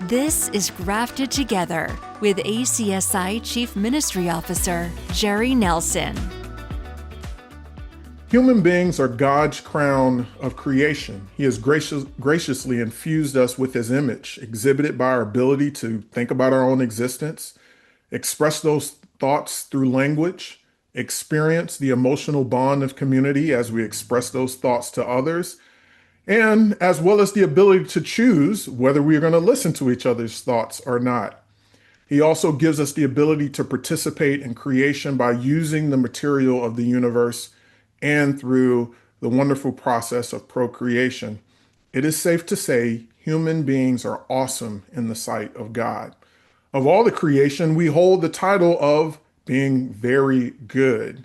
This is Grafted Together with ACSI Chief Ministry Officer Jerry Nelson. Human beings are God's crown of creation. He has graciously infused us with his image, exhibited by our ability to think about our own existence, express those thoughts through language, experience the emotional bond of community as we express those thoughts to others, and as well as the ability to choose whether we are going to listen to each other's thoughts or not. He also gives us the ability to participate in creation by using the material of the universe and through the wonderful process of procreation. It is safe to say human beings are awesome in the sight of God. Of all the creation, we hold the title of being very good.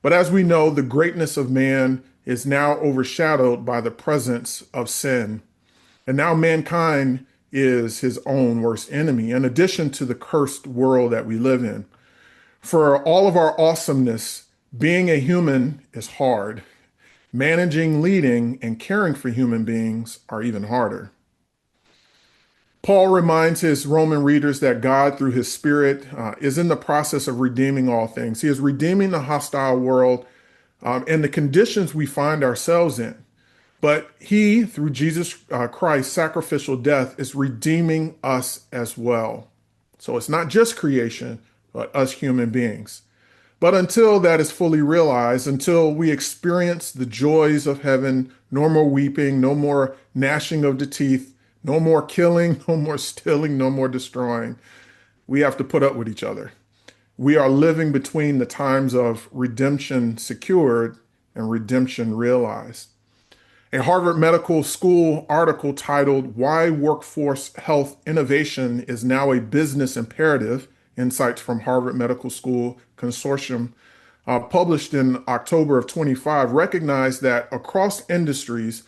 But as we know, the greatness of man is now overshadowed by the presence of sin. And now mankind is his own worst enemy, in addition to the cursed world that we live in. For all of our awesomeness, being a human is hard. Managing, leading, and caring for human beings are even harder. Paul reminds his Roman readers that God, through his Spirit, is in the process of redeeming all things. He is redeeming the hostile world and the conditions we find ourselves in. But he, through Jesus Christ's sacrificial death, is redeeming us as well. So it's not just creation, but us human beings. But until that is fully realized, until we experience the joys of heaven, no more weeping, no more gnashing of the teeth, no more killing, no more stealing, no more destroying, we have to put up with each other. We are living between the times of redemption secured and redemption realized. A Harvard Medical School article titled "Why Workforce Health Innovation is Now a Business Imperative: Insights from Harvard Medical School Consortium," published in October of 25, recognized that across industries,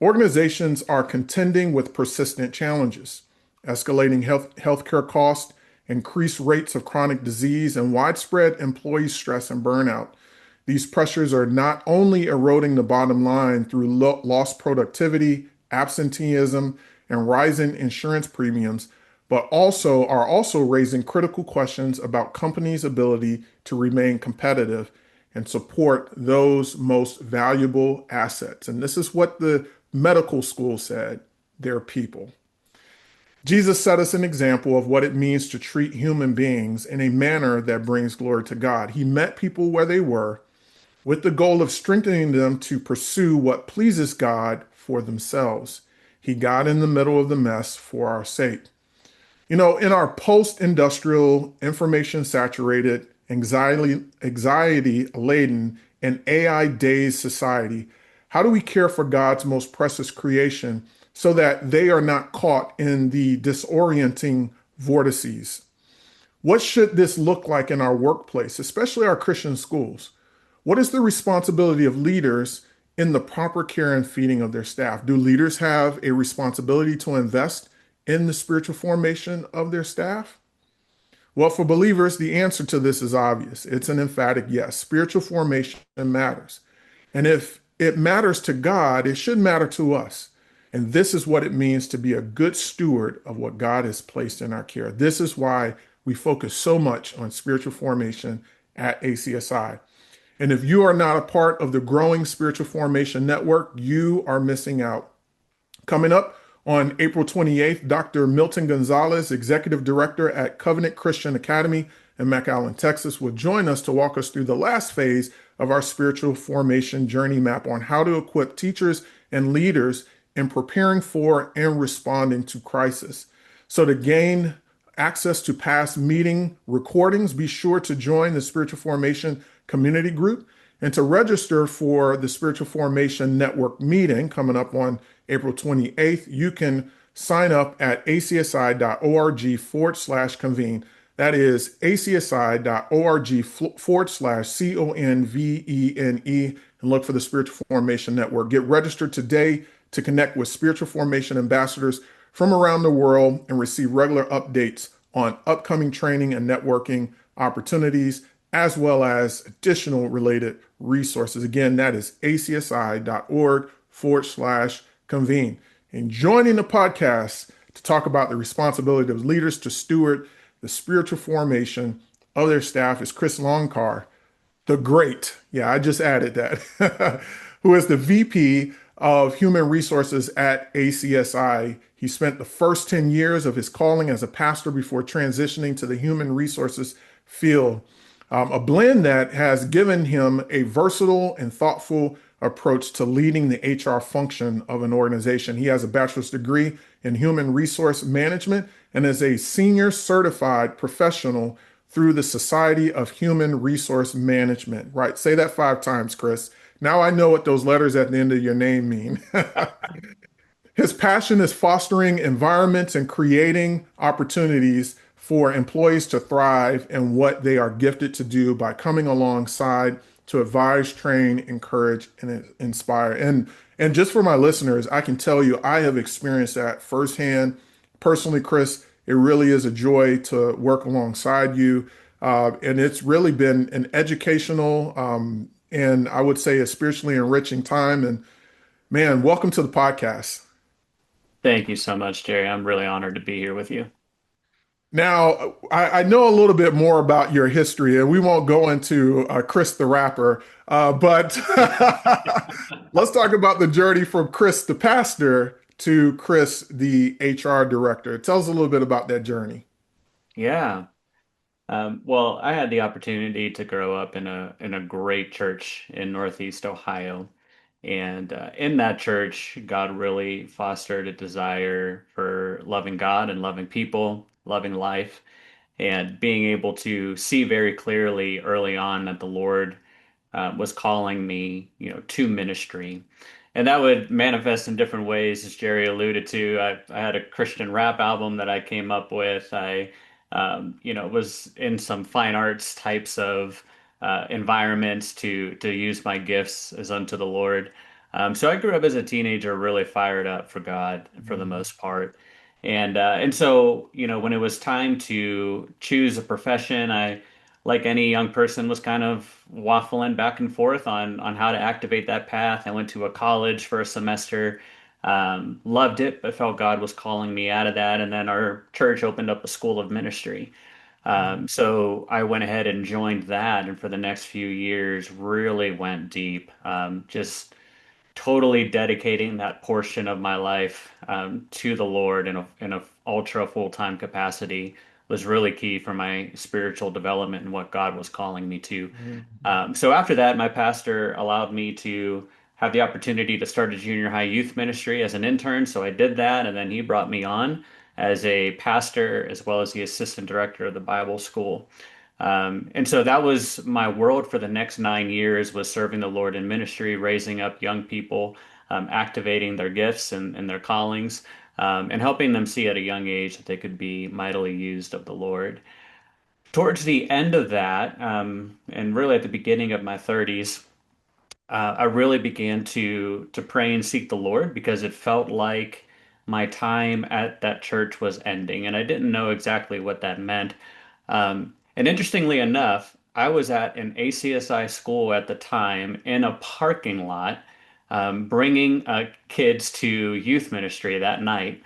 organizations are contending with persistent challenges, escalating healthcare costs, increased rates of chronic disease, and widespread employee stress and burnout. These pressures are not only eroding the bottom line through lost productivity, absenteeism, and rising insurance premiums, but are also raising critical questions about companies' ability to remain competitive and support those most valuable assets. And this is what the medical school said: their people. Jesus set us an example of what it means to treat human beings in a manner that brings glory to God. He met people where they were with the goal of strengthening them to pursue what pleases God for themselves. He got in the middle of the mess for our sake. You know, in our post-industrial, information-saturated, anxiety-laden, and AI-dazed society, how do we care for God's most precious creation so that they are not caught in the disorienting vortices? What should this look like in our workplace, especially our Christian schools? What is the responsibility of leaders in the proper care and feeding of their staff? Do leaders have a responsibility to invest in the spiritual formation of their staff? Well, for believers, the answer to this is obvious. It's an emphatic yes. Spiritual formation matters. And if it matters to God, it should matter to us. And this is what it means to be a good steward of what God has placed in our care. This is why we focus so much on spiritual formation at ACSI. And if you are not a part of the growing spiritual formation network, you are missing out. Coming up on April 28th, Dr. Milton Gonzalez, Executive Director at Covenant Christian Academy in McAllen, Texas, will join us to walk us through the last phase of our spiritual formation journey map on how to equip teachers and leaders in preparing for and responding to crisis. So to gain access to past meeting recordings, be sure to join the Spiritual Formation Community Group. And to register for the Spiritual Formation Network meeting coming up on April 28th, you can sign up at acsi.org/convene. That is acsi.org/convene, and look for the Spiritual Formation Network. Get registered today to connect with spiritual formation ambassadors from around the world and receive regular updates on upcoming training and networking opportunities, as well as additional related resources. Again, that is acsi.org/convene. And joining the podcast to talk about the responsibility of leaders to steward the spiritual formation of their staff is Chris Loncar, the great, yeah, I just added that, who is the VP of Human Resources at ACSI. He spent the first 10 years of his calling as a pastor before transitioning to the human resources field, a blend that has given him a versatile and thoughtful approach to leading the HR function of an organization. He has a bachelor's degree in human resource management and is a senior certified professional through the Society of Human Resource Management. Right? Say that 5 times, Chris. Now I know what those letters at the end of your name mean. His passion is fostering environments and creating opportunities for employees to thrive in what they are gifted to do by coming alongside to advise, train, encourage, and inspire. And just for my listeners, I can tell you I have experienced that firsthand. Personally, Chris, it really is a joy to work alongside you. And it's really been an educational and I would say a spiritually enriching time. And man, welcome to the podcast. Thank you so much, Jerry. I'm really honored to be here with you. Now, I know a little bit more about your history, and we won't go into Chris the rapper, but let's talk about the journey from Chris the pastor to Chris the HR director. Tell us a little bit about that journey. Yeah. Well, I had the opportunity to grow up in a great church in Northeast Ohio, and in that church, God really fostered a desire for loving God and loving people, loving life, and being able to see very clearly early on that the Lord was calling me, to ministry. And that would manifest in different ways, as Jerry alluded to. I had a Christian rap album that I came up with. I was in some fine arts types of environments to use my gifts as unto the Lord. So I grew up as a teenager, really fired up for God for the most part. And so, when it was time to choose a profession, I, like any young person, was kind of waffling back and forth on how to activate that path. I went to a college for a semester, loved it, but felt God was calling me out of that. And then our church opened up a school of ministry. So I went ahead and joined that, and for the next few years, really went deep. Just totally dedicating that portion of my life to the Lord in a ultra full-time capacity was really key for my spiritual development and what God was calling me to. So after that, my pastor allowed me to have the opportunity to start a junior high youth ministry as an intern. So I did that, and then he brought me on as a pastor as well as the assistant director of the Bible school. And so that was my world for the next 9 years, was serving the Lord in ministry, raising up young people, activating their gifts and their callings, and helping them see at a young age that they could be mightily used of the Lord. Towards the end of that, and really at the beginning of my 30s, I really began to pray and seek the Lord because it felt like my time at that church was ending, and I didn't know exactly what that meant. And interestingly enough, I was at an ACSI school at the time in a parking lot, bringing kids to youth ministry that night.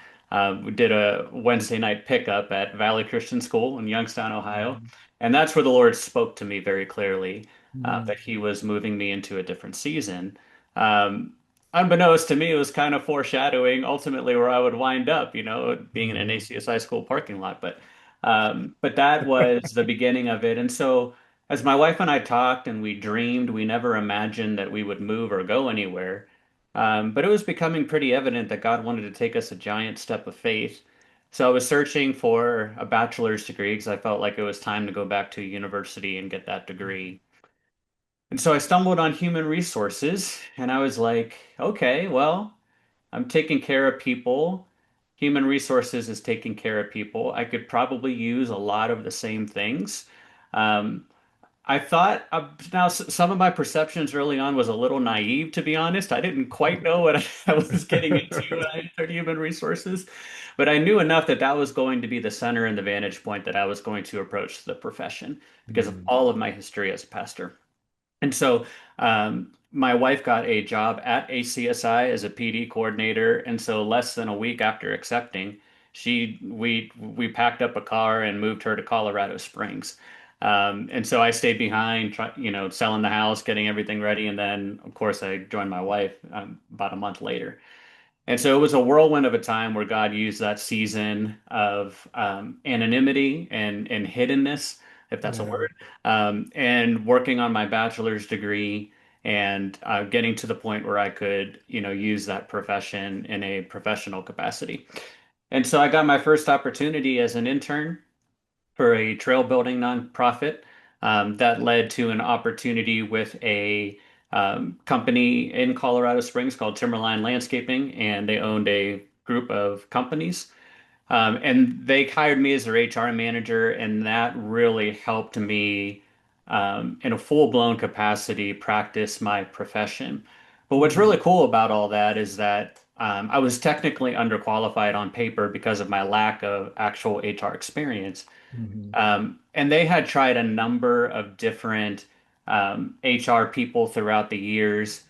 We did a Wednesday night pickup at Valley Christian School in Youngstown, Ohio. And that's where the Lord spoke to me very clearly that He was moving me into a different season. Um, Unbeknownst to me, it was kind of foreshadowing ultimately where I would wind up, being in an ACSI school parking lot. But that was the beginning of it. And so, as my wife and I talked and we dreamed, we never imagined that we would move or go anywhere. But it was becoming pretty evident that God wanted to take us a giant step of faith. So I was searching for a bachelor's degree because I felt like it was time to go back to university and get that degree. And so I stumbled on human resources and I was like, okay, well, I'm taking care of people. Human resources is taking care of people. I could probably use a lot of the same things. Um, I thought now some of my perceptions early on was a little naive, to be honest. I didn't quite know what I was getting into when I entered human resources, but I knew enough that that was going to be the center and the vantage point that I was going to approach the profession because of all of my history as a pastor. And so my wife got a job at ACSI as a PD coordinator. And so less than a week after accepting, We packed up a car and moved her to Colorado Springs. And so I stayed behind, selling the house, getting everything ready, and then of course I joined my wife about a month later. And so it was a whirlwind of a time where God used that season of anonymity and hiddenness, if that's a Yeah. word, and working on my bachelor's degree and getting to the point where I could, use that profession in a professional capacity. And so I got my first opportunity as an intern for a trail building nonprofit. That led to an opportunity with a company in Colorado Springs called Timberline Landscaping, and they owned a group of companies. And they hired me as their HR manager, and that really helped me in a full-blown capacity practice my profession. But what's Mhm. really cool about all that is that I was technically underqualified on paper because of my lack of actual HR experience. Mhm. And they had tried a number of different HR people throughout the years.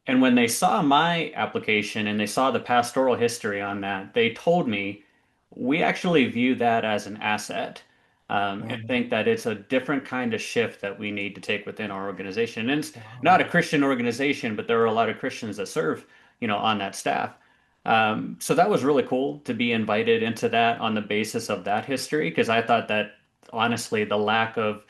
And when they saw my application and they saw the pastoral history on that, they told me we actually view that as an asset, and Wow. think that it's a different kind of shift that we need to take within our organization. And it's not Wow. a Christian organization, but there are a lot of Christians that serve, on that staff. So that was really cool to be invited into that on the basis of that history, because I thought that honestly, the lack of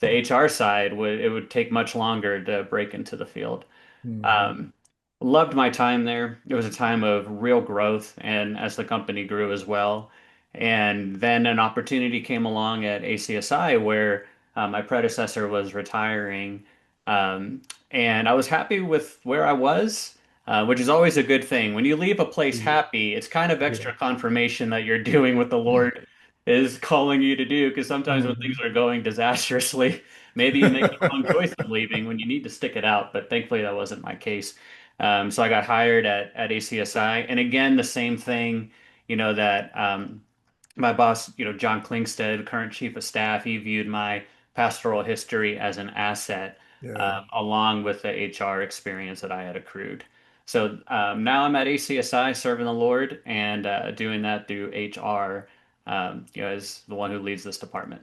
the HR side would take much longer to break into the field. Mhm. Um, Loved my time there. It was a time of real growth, and as the company grew as well. And then an opportunity came along at ACSI where my predecessor was retiring. Um, and I was happy with where I was, which is always a good thing. When you leave a place Yeah. happy, it's kind of Yeah. extra confirmation that you're doing what the Lord is calling you to do. Because sometimes when things Mhm. are going disastrously, maybe you make the wrong choice of leaving when you need to stick it out, but thankfully that wasn't my case. So I got hired at ACSI, and again the same thing, that my boss, John Klingstead, current chief of staff, he viewed my pastoral history as an asset, Yeah. along with the HR experience that I had accrued. So now I'm at ACSI serving the Lord and doing that through HR, as the one who leads this department.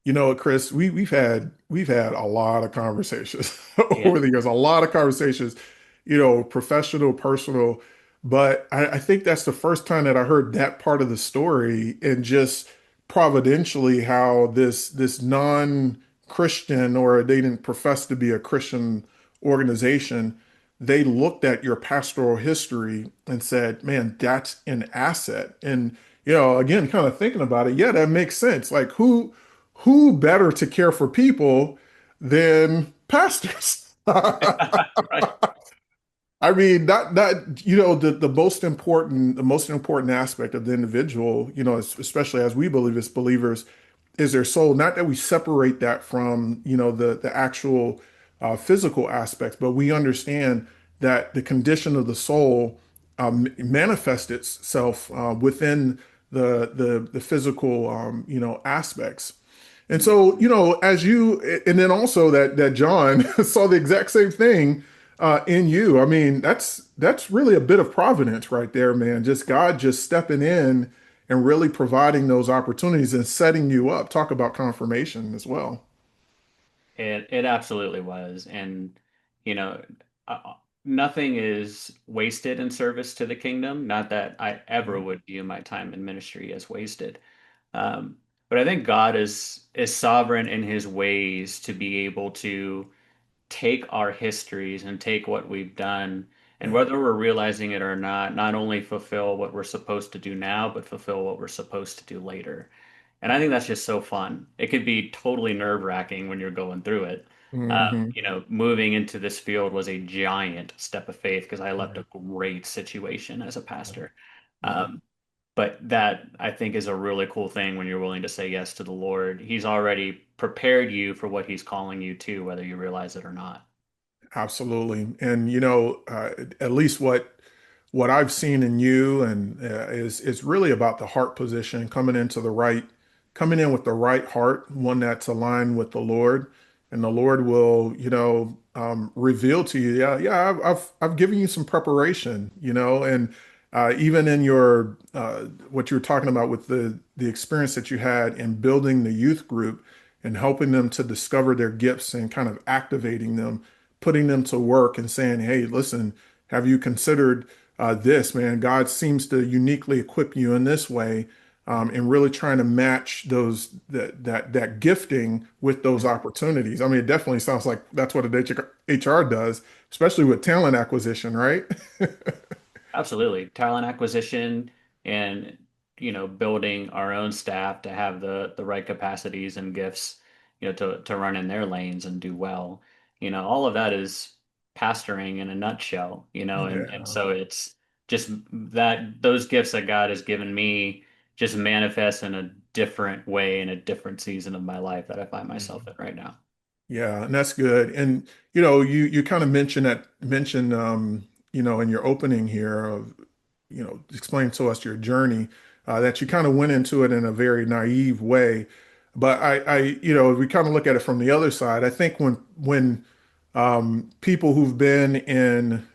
You know, Chris, we've had a lot of conversations Yeah. over the years, a lot of conversations, professional, personal. But I think that's the first time that I heard that part of the story, and just providentially how this non-Christian, or they didn't profess to be a Christian organization, they looked at your pastoral history and said, man, that's an asset. And again, kind of thinking about it, yeah, that makes sense. Like who better to care for people than pastors? Right. I mean, that the most important aspect of the individual, especially as we believe as believers, is their soul. Not that we separate that from, the actual physical aspects, but we understand that the condition of the soul manifests itself within the physical, aspects. And so, and then also that John saw the exact same thing in you. I mean, that's really a bit of providence right there, man. Just God just stepping in and really providing those opportunities and setting you up. Talk about confirmation as well. It absolutely was, and you know, nothing is wasted in service to the kingdom. Not that I ever would view my time in ministry as wasted, um, but I think God is sovereign in His ways to be able to take our histories and take what we've done, and Yeah. whether we're realizing it or not, not only fulfill what we're supposed to do now, but fulfill what we're supposed to do later. And I think that's just so fun. It could be totally nerve-wracking when you're going through it. Hmm. Moving into this field was a giant step of faith because I left Yeah. a great situation as a pastor. Yeah. Um, but that I think is a really cool thing when you're willing to say yes to the Lord. He's already prepared you for what He's calling you to, whether you realize it or not. Absolutely. And at least what I've seen in you and is really about the heart position, coming in with the right heart, one that's aligned with the Lord, and the Lord will, reveal to you, yeah, yeah, I've given you some preparation, and Even in your what you were talking about with the experience that you had in building the youth group and helping them to discover their gifts and kind of activating them, putting them to work and saying, "Hey, listen, have you considered this, man? God seems to uniquely equip you in this way." And really trying to match that gifting with those opportunities. I mean, it definitely sounds like that's what an HR does, especially with talent acquisition, right? Absolutely. Talent acquisition and, building our own staff to have the right capacities and gifts, to run in their lanes and do well. All of that is pastoring in a nutshell, and Yeah. so it's just that those gifts that God has given me just manifest in a different way in a different season of my life that I find myself in right now. Yeah, and that's good. And you kind of mentioned in your opening here of explain to us your journey that you kind of went into it in a very naive way. But we kind of look at it from the other side. I think when people who've been in,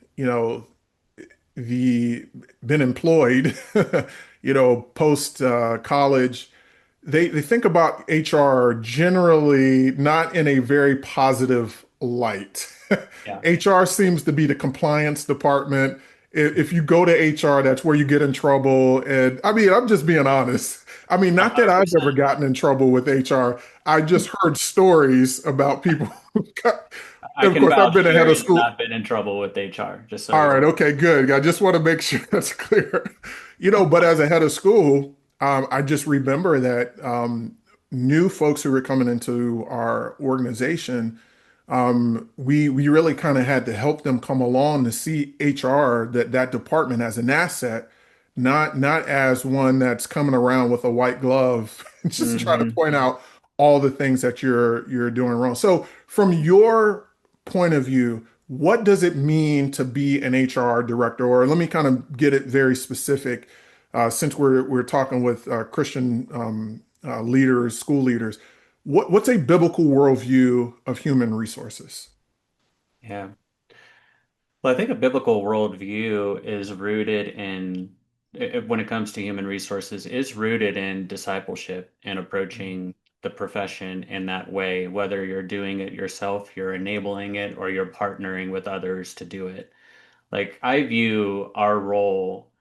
the been employed, post college, they think about HR generally not in a very positive light. Yeah. HR seems to be the compliance department. If you go to HR, that's where you get in trouble. And I mean, I'm just being honest. I mean, not that I've 100%. ever gotten in trouble with HR. I just heard stories about people who got, I of can course, I've vouch been ahead of Jerry has school. not been in trouble with HR, just so All you're right, aware. okay, good. I just want to make sure that's clear. But as a head of school, I just remember that new folks who were coming into our organization, we really kind of had to help them come along to see HR, that department, as an asset, not as one that's coming around with a white glove and just trying to Hmm. point out all the things that you're doing wrong. So from your point of view, what does it mean to be an HR director? Or let me kind of get it very specific, since we're talking with Christian leaders, school leaders. What's a biblical worldview of human resources? Yeah. Well, I think a biblical worldview is rooted in, when it comes to human resources, is rooted in discipleship and approaching the profession in that way, whether you're doing it yourself, you're enabling it, or you're partnering with others to do it. Like I view our role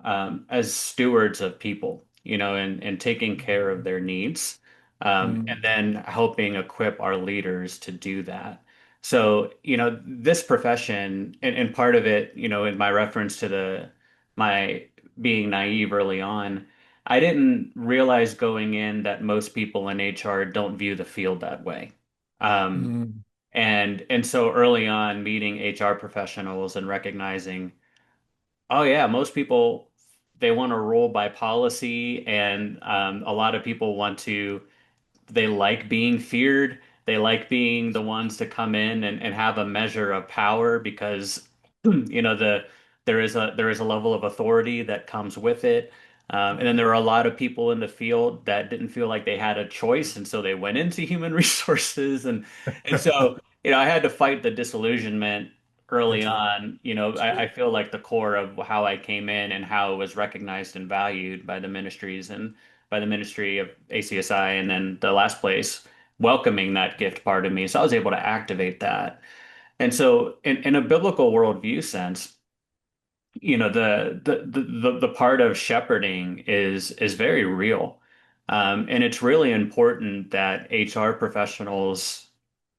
as stewards of people, and taking care of their needs, and Mm, then helping equip our leaders to do that. So, this profession, and part of it, in my reference to my being naive early on, I didn't realize going in that most people in HR don't view the field that way. Um, mm, and so early on, meeting HR professionals and recognizing, oh yeah, most people they want to roll by policy, and a lot of people they like being feared. They like being the ones to come in and have a measure of power because there is a level of authority that comes with it. And then there are a lot of people in the field that didn't feel like they had a choice, and so they went into human resources, and so I had to fight the disillusionment early that's right. on. That's I good. feel like the core of how I came in and how it was recognized and valued by the ministries and by the ministry of ACSI, and then the last place welcoming that gift part of me. So I was able to activate that. And so in a biblical worldview sense, the part of shepherding is very real. And it's really important that HR professionals,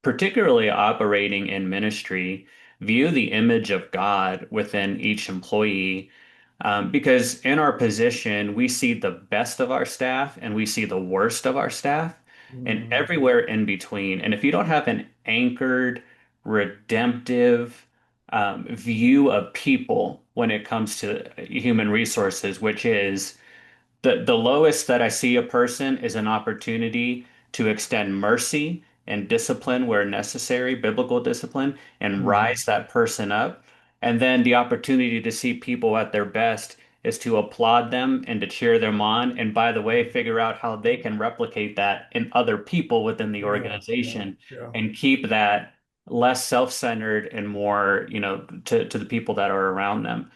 particularly operating in ministry, view the image of God within each employee, because in our position, we see the best of our staff and we see the worst of our staff and Mm, everywhere in between. And if you don't have an anchored, redemptive view of people when it comes to human resources, which is the lowest that I see a person is an opportunity to extend mercy and discipline where necessary, biblical discipline, and mhm. rise that person up. And then the opportunity to see people at their best is to applaud them and to cheer them on. And by the way, figure out how they can replicate that in other people within the Yeah, yeah, organization yeah. and keep that less self-centered and more, to the people that are around them.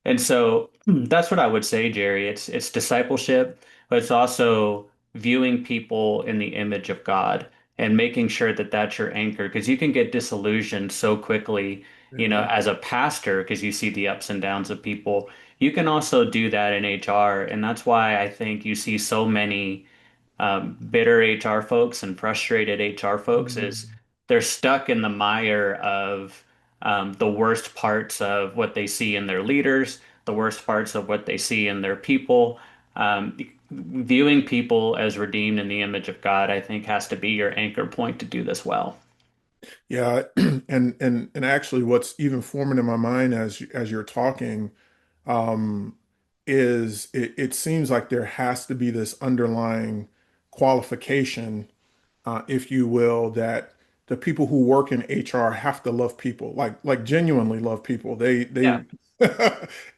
And so that's what I would say, Jerry. It's discipleship, but it's also viewing people in the image of God and making sure that that's your anchor because you can get disillusioned so quickly, Yeah. as a pastor because you see the ups and downs of people. You can also do that in HR, and that's why I think you see so many bitter HR folks and frustrated HR folks is Mhm. they're stuck in the mire of the worst parts of what they see in their leaders, the worst parts of what they see in their people. Viewing people as redeemed in the image of God, I think, has to be your anchor point to do this well. Yeah, and actually, what's even forming in my mind as you're talking, um, is it seems like there has to be this underlying qualification, if you will, that the people who work in HR have to love people, like genuinely love people. They Yeah.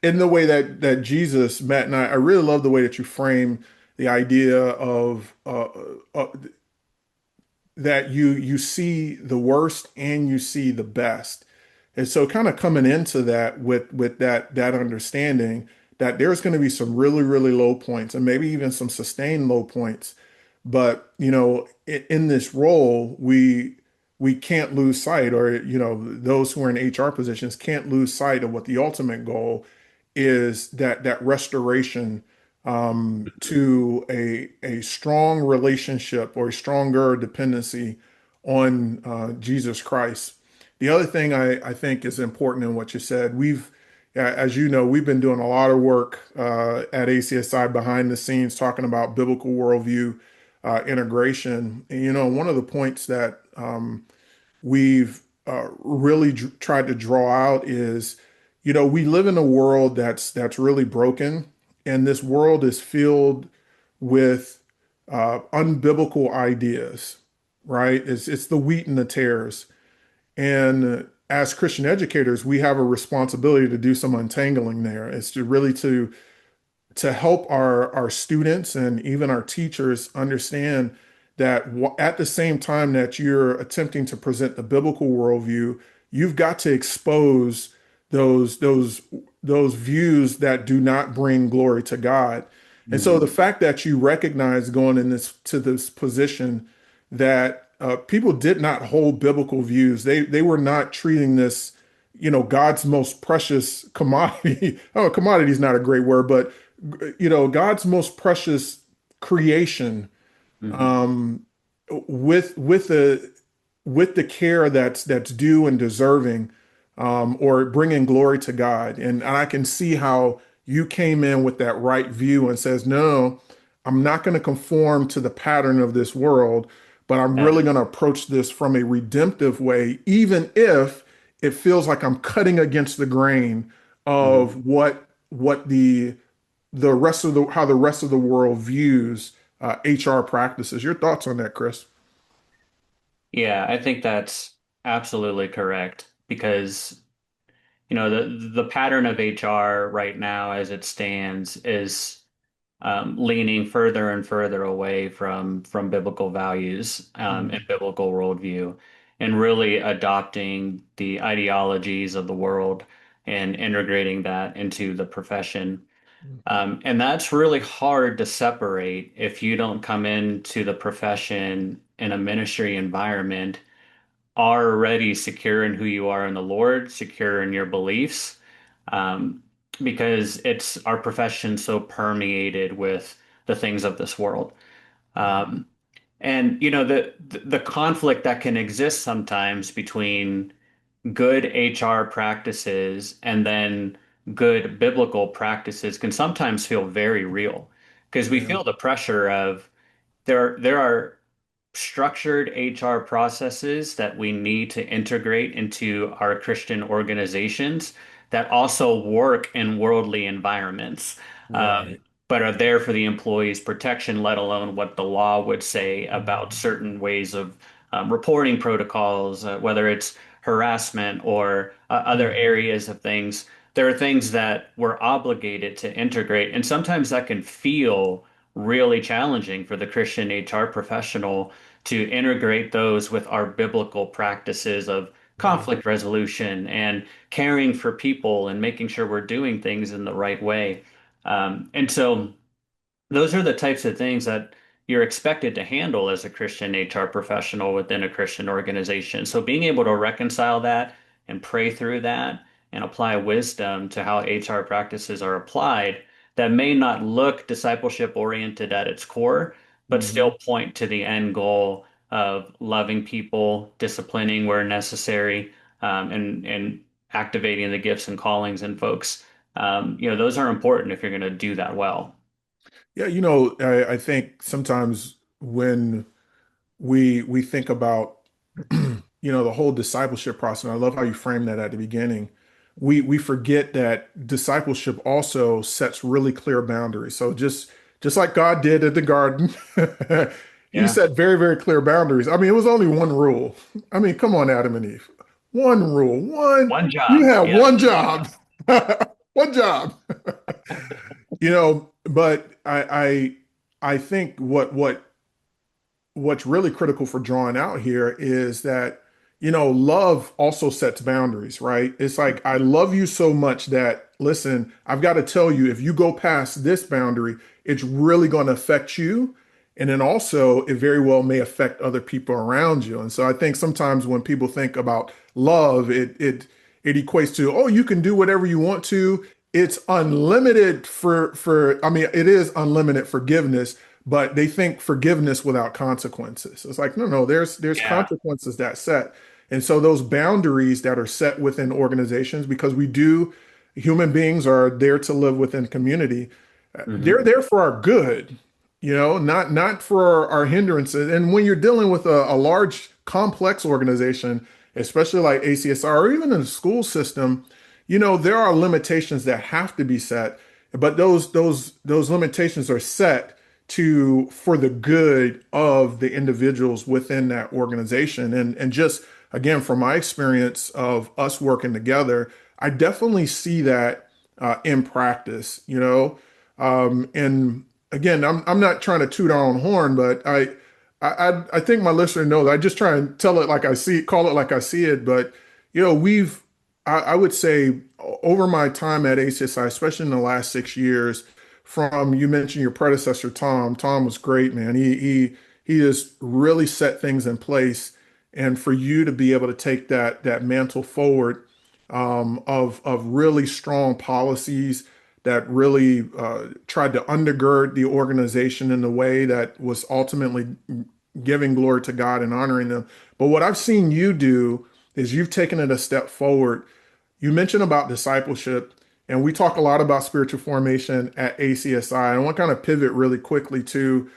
in the way that Jesus met, and I really love the way that you frame the idea of that you see the worst and you see the best. And so kind of coming into that with that understanding that there's going to be some really, really low points and maybe even some sustained low points. But, in this role, we can't lose sight, or, those who are in HR positions can't lose sight of what the ultimate goal is, that restoration, to a strong relationship or a stronger dependency on Jesus Christ. The other thing I think is important in what you said, as you know, we've been doing a lot of work at ACSI behind the scenes talking about biblical worldview integration. And, one of the points that we've really tried to draw out is, we live in a world that's really broken, and this world is filled with unbiblical ideas, right? It's the wheat and the tares. And as Christian educators, we have a responsibility to do some untangling there. It's to really to help our students and even our teachers understand that at the same time that you're attempting to present the biblical worldview, you've got to expose those those those views that do not bring glory to God. And so the Mhm. fact that you recognize going in this position that people did not hold biblical views, they were not treating this, God's most precious commodity. Oh, commodity is not a great word, but God's most precious creation, Mhm. um, with the care that's due and deserving, or bringing glory to God. And I can see how you came in with that right view and says, no, I'm not going to conform to the pattern of this world, but I'm Yeah. really going to approach this from a redemptive way, even if it feels like I'm cutting against the grain Mhm. of what the rest of the how the rest of the world views HR practices. Your thoughts on that, Chris? Yeah, I think that's absolutely correct because the pattern of HR right now as it stands is leaning further and further away from biblical values and Mm, biblical worldview, and really adopting the ideologies of the world and integrating that into the profession. mhm, And that's really hard to separate if you don't come into the profession in a ministry environment already secure in who you are in the Lord, secure in your beliefs, um, because it's our profession so permeated with the things of this world. Um, and the conflict that can exist sometimes between good HR practices and then good biblical practices can sometimes feel very real because we yeah. feel the pressure of there are structured HR processes that we need to integrate into our Christian organizations that also work in worldly environments, Right. but are there for the employee's protection, let alone what the law would say about Mhm, certain ways of reporting protocols, whether it's harassment or other mhm, areas of things. There are things that we're obligated to integrate, and sometimes that can feel really challenging for the Christian HR professional to integrate those with our biblical practices of Yeah. conflict resolution and caring for people and making sure we're doing things in the right way. And so those are the types of things that you're expected to handle as a Christian HR professional within a Christian organization. So being able to reconcile that and pray through that and apply wisdom to how HR practices are applied that may not look discipleship oriented at its core, but still Hmm. point to the end goal of loving people, disciplining where necessary, and activating the gifts and callings in folks. Those are important if you're going to do that well. Yeah, I think sometimes when we think about the whole discipleship process, and I love how you framed that at the beginning. We forget that discipleship also sets really clear boundaries. So just like God did at the garden, he Yeah. set very, very clear boundaries. I mean, it was only one rule. I mean, come on, Adam and Eve. One rule. One You job. have Yeah. one job. One job. But I think what's really critical for drawing out here is that, love also sets boundaries, right? It's like, I love you so much that, listen, I've got to tell you, if you go past this boundary, it's really going to affect you. And then also, it very well may affect other people around you. And so I think sometimes when people think about love, it equates to, oh, you can do whatever you want to. It's unlimited I mean, it is unlimited forgiveness, but they think forgiveness without consequences. It's like, no, there's Yeah. consequences that set. And so those boundaries that are set within organizations, because human beings are there to live within community, they're Hmm. there for our good, not for our hindrances. And when you're dealing with a large, complex organization, especially like ACSI or even in the school system, there are limitations that have to be set, but those limitations are set for the good of the individuals within that organization. And just again, from my experience of us working together, I definitely see that in practice, and again, I'm not trying to toot our own horn, but I think my listener knows. I just try and tell it like I see it, call it like I see it. But I would say over my time at ACSI, especially in the last 6 years, from you mentioned your predecessor Tom. Tom was great, man. He just really set things in place, and for you to be able to take that mantle forward, of really strong policies that really tried to undergird the organization in the way that was ultimately giving glory to God and honoring them. But what I've seen you do is you've taken it a step forward. You mentioned about discipleship, and we talk a lot about spiritual formation at ACSI. I want to kind of pivot really quickly to,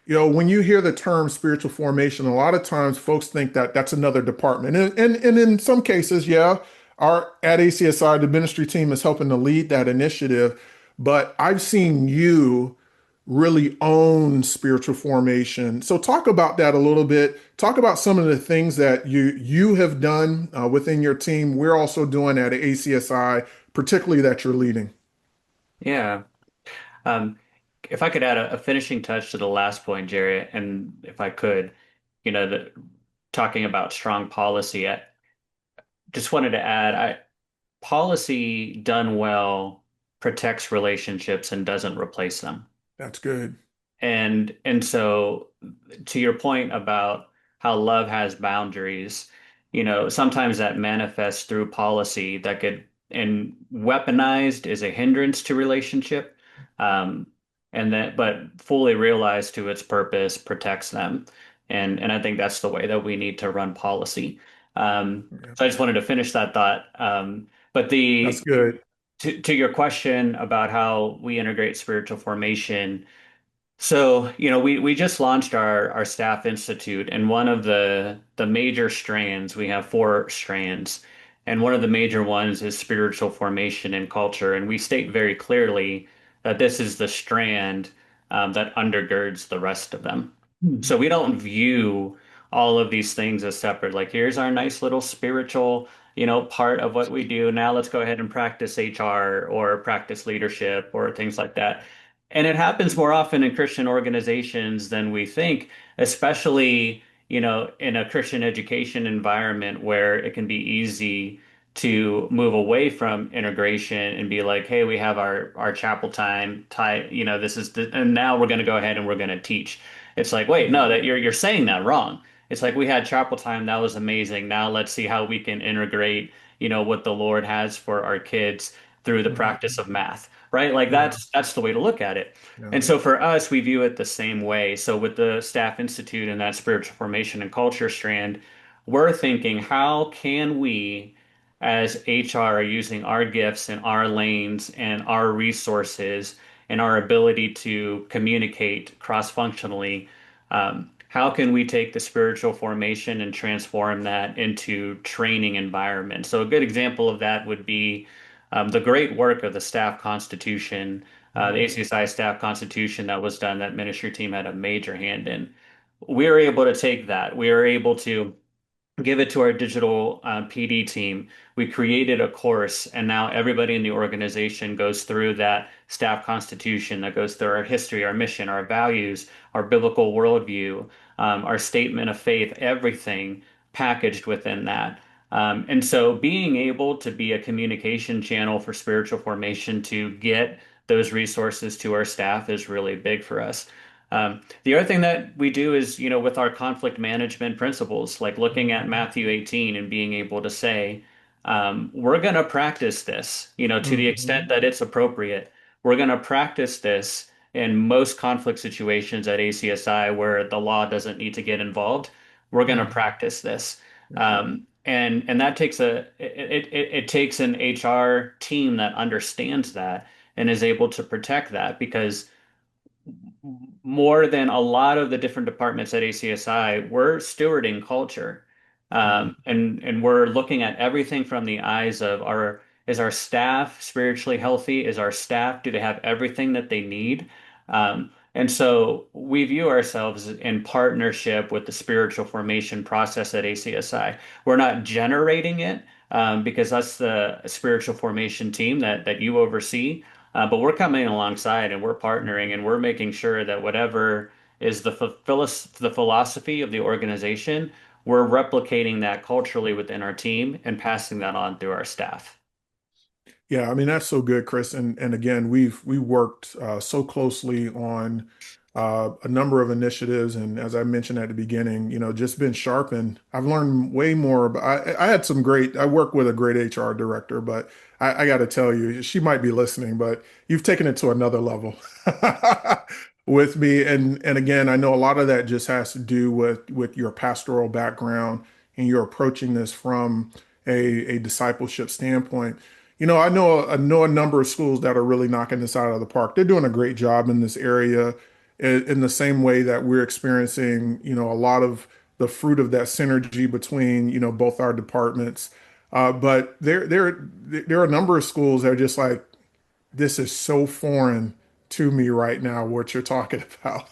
when you hear the term spiritual formation, a lot of times folks think that that's another department. And in some cases, yeah, our at ACSI, the ministry team is helping to lead that initiative. But I've seen you really own spiritual formation. So talk about that a little bit. Talk about some of the things that you have done within your team. We're also doing at ACSI, particularly that you're leading. Yeah. Um, if I could add a finishing touch to the last point, Jerry, and if I could, talking about strong policy, I just wanted to add, policy done well protects relationships and doesn't replace them. That's good. And so to your point about how love has boundaries, sometimes that manifests through policy that could and weaponized is a hindrance to relationship. Um, and that but fully realized to its purpose protects them. And I think that's the way that we need to run policy. Yeah, So I just wanted to finish that thought. But that's the good. to your question about how we integrate spiritual formation, so, we just launched our staff institute, and one of the major strands, we have four strands, and one of the major ones is spiritual formation and culture. And we state very clearly that this is the strand that undergirds the rest of them. So we don't view all of these things as separate. Like, here's our nice little spiritual, part of what we do. Now let's go ahead and practice HR or practice leadership or things like that. And it happens more often in Christian organizations than we think, especially in a Christian education environment where it can be easy to move away from integration and be like, hey, we have our chapel time, this is and now we're going to go ahead and we're going to teach. It's like, wait, no, that you're saying that wrong. It's like we had chapel time, that was amazing. Now let's see how we can integrate, what the Lord has for our kids through the Mhm. practice of math, right? Like Yeah, that's the way to look at it. yeah. And so for us, we view it the same way. So with the Staff Institute and that spiritual formation and culture strand, we're thinking, how can we, as HR, are using our gifts and our lanes and our resources and our ability to communicate cross-functionally, how can we take the spiritual formation and transform that into training environment? So a good example of that would be the great work of the staff constitution, the Mhm. ACSI staff constitution that was done, that ministry team had a major hand in. We were able to take that. We were able to give it to our digital PD team. We created a course, and now everybody in the organization goes through that staff constitution, that goes through our history, our mission, our values, our biblical worldview, our statement of faith, everything packaged within that. And so being able to be a communication channel for spiritual formation to get those resources to our staff is really big for us. The other thing that we do is, with our conflict management principles, like looking at Matthew 18 and being able to say, we're going to practice this, to the extent Mhm. that it's appropriate. We're going to practice this in most conflict situations at ACSI where the law doesn't need to get involved. We're going to Mhm. practice this. Yeah. And that takes it takes an HR team that understands that and is able to protect that, because more than a lot of the different departments at ACSI, we're stewarding culture. Mhm. And we're looking at everything from the eyes of is our staff spiritually healthy? Is our staff, do they have everything that they need? And so we view ourselves in partnership with the spiritual formation process at ACSI. We're not generating it, because that's the spiritual formation team that you oversee. But we're coming alongside and we're partnering and we're making sure that whatever is the philosophy of the organization, we're replicating that culturally within our team and passing that on through our staff. Yeah, I mean that's so good, Chris. And again, we worked so closely on a number of initiatives, and as I mentioned at the beginning, just been sharpened. I've learned way more. I had some great. I work with a great HR director, but I got to tell you, she might be listening, but you've taken it to another level with me. And again, I know a lot of that just has to do with your pastoral background and you're approaching this from a discipleship standpoint. I know a number of schools that are really knocking this out of the park. They're doing a great job in this area in the same way that we're experiencing, a lot of the fruit of that synergy between, both our departments. But there are a number of schools that are just like, this is so foreign to me right now, what you're talking about.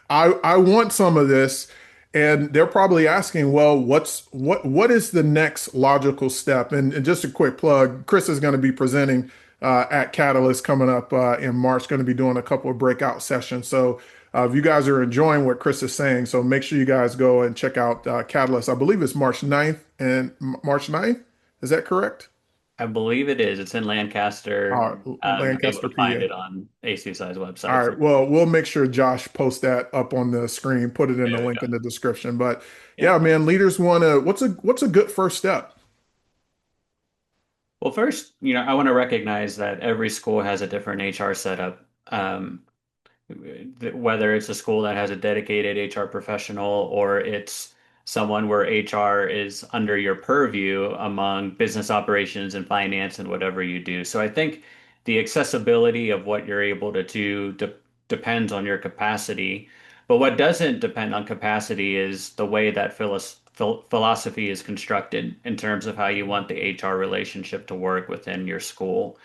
I want some of this. And they're probably asking, well, what is the next logical step? And just a quick plug, Chris is going to be presenting at Catalyst coming up in March, going to be doing a couple of breakout sessions. So if you guys are enjoying what Chris is saying, so make sure you guys go and check out Catalyst. I believe it's March 9th and March 9th. Is that correct? I believe it is. It's in Lancaster. You'll be able Lancaster, to find PA. it on ACSI's All website right. for. Well, we'll make sure Josh posts that up on the screen, put it in the There we link go. in the description. But Yeah. yeah, man, leaders want to, what's a good first step? Well, first, I want to recognize that every school has a different HR setup. Whether it's a school that has a dedicated HR professional or it's someone where HR is under your purview among business operations and finance and whatever you do. So I think the accessibility of what you're able to do depends on your capacity. But what doesn't depend on capacity is the way that philosophy is constructed in terms of how you want the HR relationship to work within your school.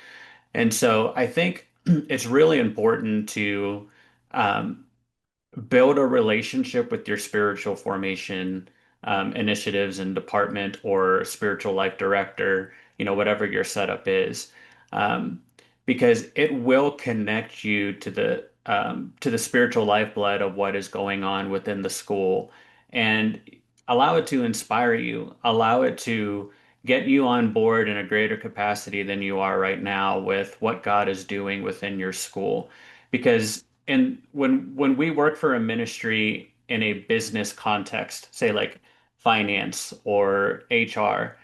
And so I think it's really important to um, build a relationship with your spiritual formation initiatives and department or spiritual life director, whatever your setup is, um, because it will connect you to the spiritual lifeblood of what is going on within the school. and allow it to inspire you, allow it to get you on board in a greater capacity than you are right now with what God is doing within your school. Because when we work for a ministry in a business context, say like finance or HR,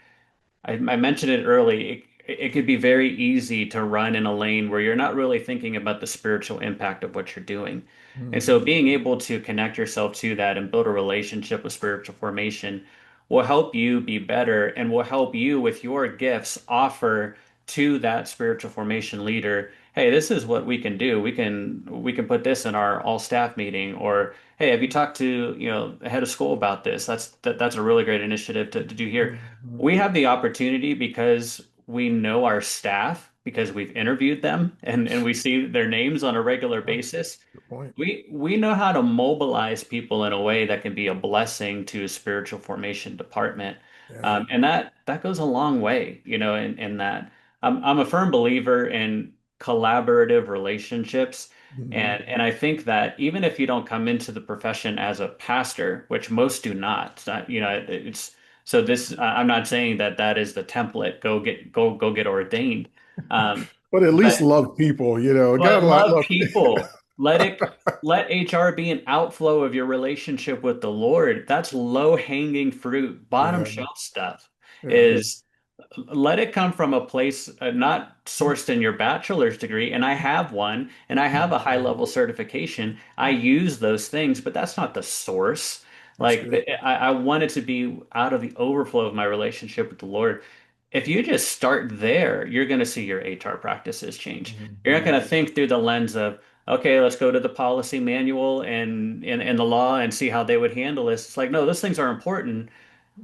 I mentioned it early. It could be very easy to run in a lane where you're not really thinking about the spiritual impact of what you're doing. And so Mhm. being able to connect yourself to that and build a relationship with spiritual formation will help you be better and will help you with your gifts offer to that spiritual formation leader, hey, this is what we can do. We can put this in our all staff meeting, or hey, have you talked to, the head of school about this? That's a really great initiative to do here. Mhm. We have the opportunity because we know our staff, because we've interviewed them and we see their names on a regular Yeah, basis. good point. We know how to mobilize people in a way that can be a blessing to a spiritual formation department. Yeah. And that goes a long way, in that. I'm a firm believer in collaborative relationships. Mhm. And I think that even if you don't come into the profession as a pastor, which most do not, it's not, it's so this, I'm not saying that that is the template. Go get ordained. Um, But at least but love people, got but a lot love love. people. Let HR be an outflow of your relationship with the Lord. That's low hanging fruit, bottom Yeah, shelf stuff. yeah. Is let it come from a place not sourced in your bachelor's degree. And I have one, and I have a high Mhm. level certification. I use those things, but that's not the source. That's Like good. I want it to be out of the overflow of my relationship with the Lord. If you just start there, you're going to see your HR practices change. You're not Mhm. going to think through the lens of, okay, let's go to the policy manual and the law and see how they would handle this. It's like, no, those things are important,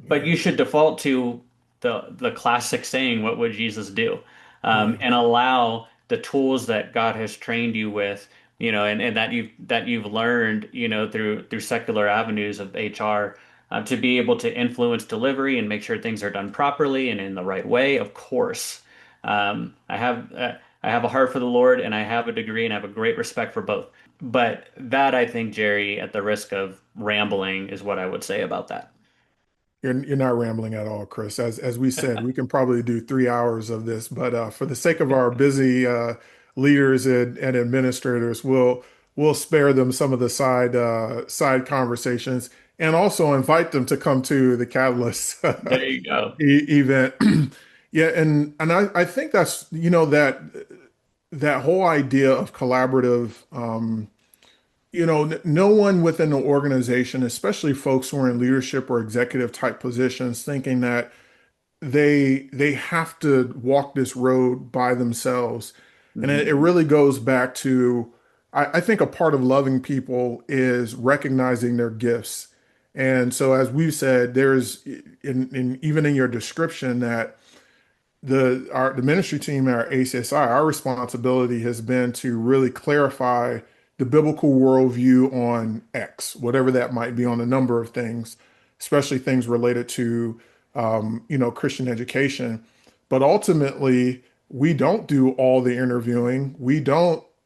but Yeah, you should default to the classic saying, "What would Jesus do?" yeah. And allow the tools that God has trained you with, and that you've learned, through secular avenues of HR, to be able to influence delivery and make sure things are done properly and in the right way. Of course, I have a heart for the Lord, and I have a degree, and I have a great respect for both. But that, I think, Jerry, at the risk of rambling, is what I would say about that. You're not rambling at all, Chris. As we said, we can probably do 3 hours of this, but for the sake of our busy leaders and administrators, we'll spare them some of the side conversations, and also invite them to come to the Catalyst There you go. event. Yeah, and I think that's that whole idea of collaborative. No one within the organization, especially folks who are in leadership or executive type positions, thinking that they have to walk this road by themselves. And it Mhm. really goes back to, I think a part of loving people is recognizing their gifts. And so, as we've said, there's even in your description that the ministry team at our ACSI, our responsibility has been to really clarify the biblical worldview on X, whatever that might be, on a number of things, especially things related to Christian education. But ultimately, we don't do all the interviewing.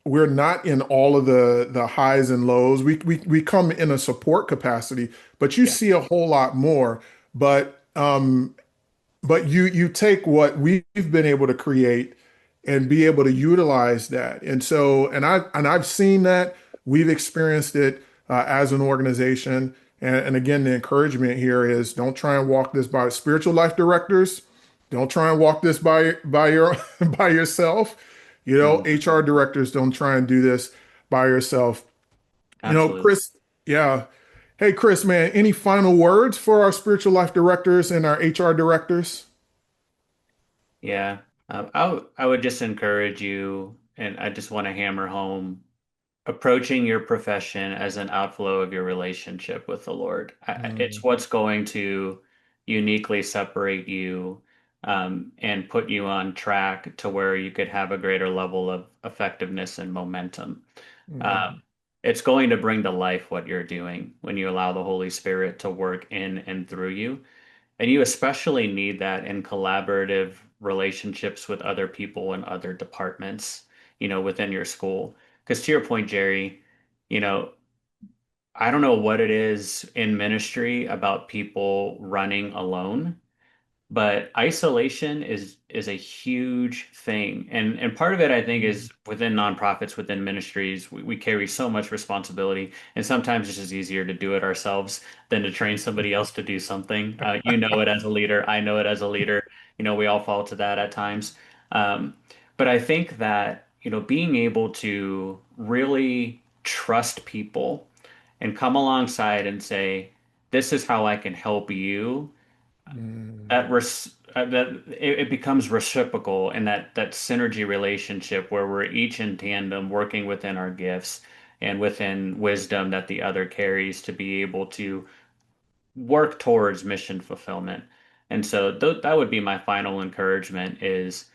We're not in all of the highs and lows. We come in a support capacity, but you Yeah, see a whole lot more. But you take what we've been able to create and be able to utilize that. And so, and I've seen that. We've experienced it as an organization. And again, the encouragement here is don't try and walk this by spiritual life directors. Don't try and walk this by your by yourself. mhm. HR directors, don't try and do this by yourself. Absolutely. Chris, yeah. Hey, Chris, man, any final words for our spiritual life directors and our HR directors? Yeah. I would just encourage you, and I just want to hammer home approaching your profession as an outflow of your relationship with the Lord. It's Mm, what's going to uniquely separate you, and put you on track to where you could have a greater level of effectiveness and momentum. mm, Um, it's going to bring to life what you're doing when you allow the Holy Spirit to work in and through you. And you especially need that in collaborative relationships with other people and other departments, within your school. Because to your point, Jerry, you know, I don't know what it is in ministry about people running alone. But isolation is a huge thing. And part of it, I think, is within nonprofits, within ministries, we carry so much responsibility. And sometimes it's just easier to do it ourselves than to train somebody else to do something. You know it as a leader. I know it as a leader. We all fall to that at times. Um, but I think that, being able to really trust people and come alongside and say, this is how I can help you, Mm. that it becomes reciprocal, and that synergy relationship where we're each in tandem working within our gifts and within wisdom that the other carries to be able to work towards mission fulfillment. And so that would be my final encouragement is,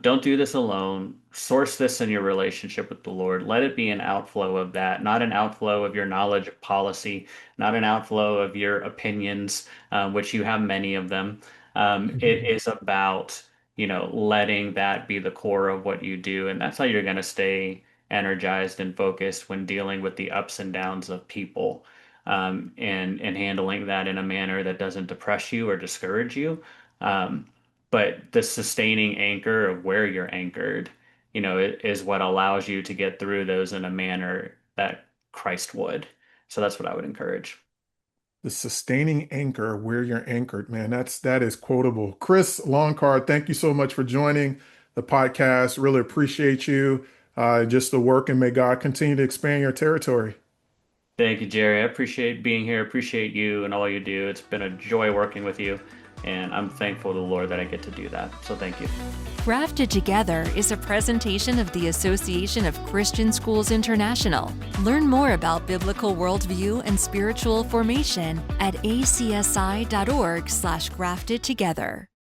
don't do this alone. Source this in your relationship with the Lord. Let it be an outflow of that, not an outflow of your knowledge of policy, not an outflow of your opinions, which you have many of them. It is about, letting that be the core of what you do. And that's how you're going to stay energized and focused when dealing with the ups and downs of people, and handling that in a manner that doesn't depress you or discourage you. Um, but the sustaining anchor of where you're anchored, is what allows you to get through those in a manner that Christ would. So that's what I would encourage. The sustaining anchor where you're anchored, man. That is quotable. Chris Loncar, thank you so much for joining the podcast. Really appreciate you. Just the work, and may God continue to expand your territory. Thank you, Jerry. I appreciate being here. Appreciate you and all you do. It's been a joy working with you, and I'm thankful to the Lord that I get to do that. So thank you. Grafted Together is a presentation of the Association of Christian Schools International. Learn more about biblical worldview and spiritual formation at acsi.org/graftedtogether.